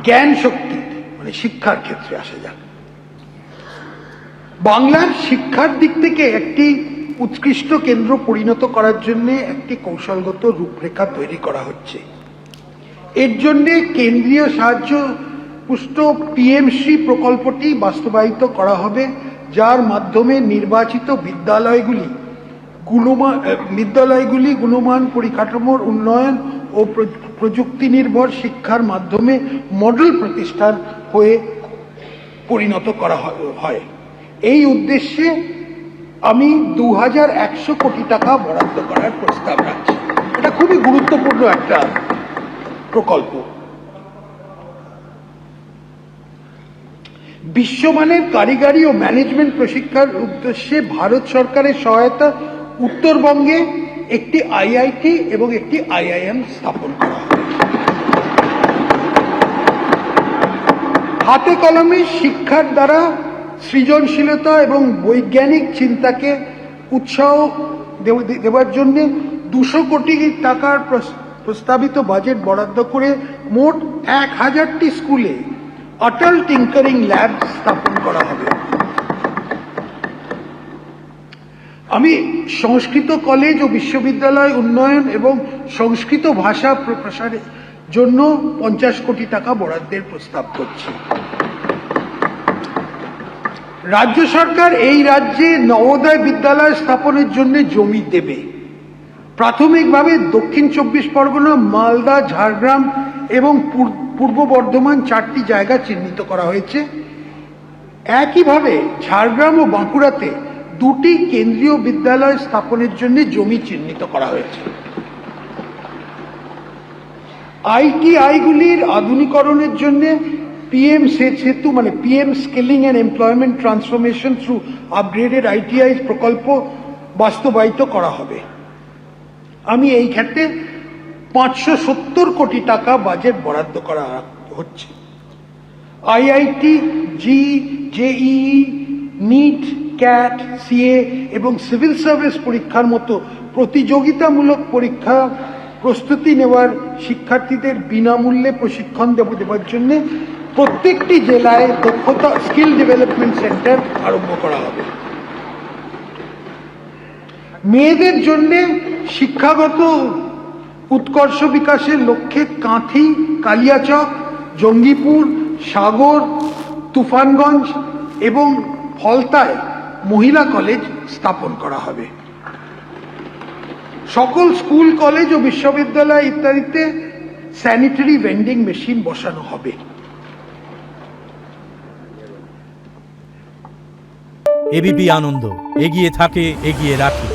জ্ঞান শক্তি মানে শিক্ষার ক্ষেত্রে আসা যাক। বাংলার শিক্ষার দিক থেকে একটি উৎকৃষ্ট কেন্দ্র পরিণত করার জন্য একটি কৌশলগত রূপরেখা তৈরি করা হচ্ছে। এর জন্য কেন্দ্রীয় সাহায্য পুষ্ট পিএমশ্রী প্রকল্পটি বাস্তবায়িত করা হবে, যার মাধ্যমে নির্বাচিত বিদ্যালয়গুলি গুণমান পরিকাঠামোর উন্নয়ন ও প্রযুক্তি নির্ভর শিক্ষার মাধ্যমে মডেল প্রতিষ্ঠান হয়ে পরিণত করা হয়। এই উদ্দেশ্যে আমি 2100 কোটি টাকা বরাদ্দ করার প্রস্তাব রাখছি। এটা খুবই গুরুত্বপূর্ণ একটা প্রকল্প। বিশ্বমানের কারিগরি ও ম্যানেজমেন্ট প্রশিক্ষণের উদ্দেশ্যে ভারত সরকারের সহায়তা উত্তরবঙ্গে একটি আইআইটি এবং একটি আইআইএম স্থাপন করা হবে। হাতে কলমে শিক্ষার দ্বারা সৃজনশীলতা এবং বৈজ্ঞানিক চিন্তাকে উৎসাহ দেওয়ার জন্য 200 কোটি টাকার প্রস্তাবিত বাজেট বরাদ্দ করে মোট 1000টি স্কুলে অটল টিঙ্কারিং ল্যাব স্থাপন করা হবে। আমি সংস্কৃত কলেজ ও বিশ্ববিদ্যালয় উন্নয়ন এবং সংস্কৃত ভাষা প্রসারের জন্য 50 কোটি টাকা বরাদ্দের প্রস্তাব করছি। রাজ্য সরকার এই রাজ্যে নবোদয় বিদ্যালয় স্থাপনের জন্য জমি দেবে। প্রাথমিকভাবে দক্ষিণ 24 পরগনা, মালদা, ঝাড়গ্রাম এবং পূর্ব বর্ধমান 4টি জায়গা চিহ্নিত করা হয়েছে। একইভাবে ঝাড়গ্রাম ও বাঁকুড়াতে 2টি কেন্দ্রীয় বিদ্যালয় স্থাপনের জন্য জমি চিহ্নিত করা হয়েছে। আইটিআইগুলির আধুনিকরণের জন্য পিএম সেতু মানে PM skilling and employment transformation through upgraded ITI প্রকল্প বাস্তবায়িত করা হবে। আমি এই ক্ষেত্রে 570 কোটি টাকা বাজেট বরাদ্দ করা হচ্ছে। IIT, JEE, NEET, CAT, CA এবং সিভিল সার্ভিস পরীক্ষার মতো প্রতিযোগিতামূলক পরীক্ষা প্রস্তুতি নেওয়ার শিক্ষার্থীদের বিনামূল্যে প্রশিক্ষণ দেওয়ার জন্য প্রত্যেকটি জেলায় দক্ষতা স্কিল ডেভেলপমেন্ট সেন্টার আরম্ভ করা হবে। মেয়েদের জন্য শিক্ষাগত উৎকর্ষ বিকাশের লক্ষ্যে কাঁথি, কালিয়াচক, জঙ্গিপুর, সাগর, তুফানগঞ্জ এবং ফলতায় মহিলা কলেজ স্থাপন করা হবে। সকল স্কুল, কলেজ ও বিশ্ববিদ্যালয় ইত্যাদিতে স্যানিটারি ভেন্ডিং মেশিন বসানো হবে। এবিপি আনন্দ, এগিয়ে থাকে, এগিয়ে রাখে।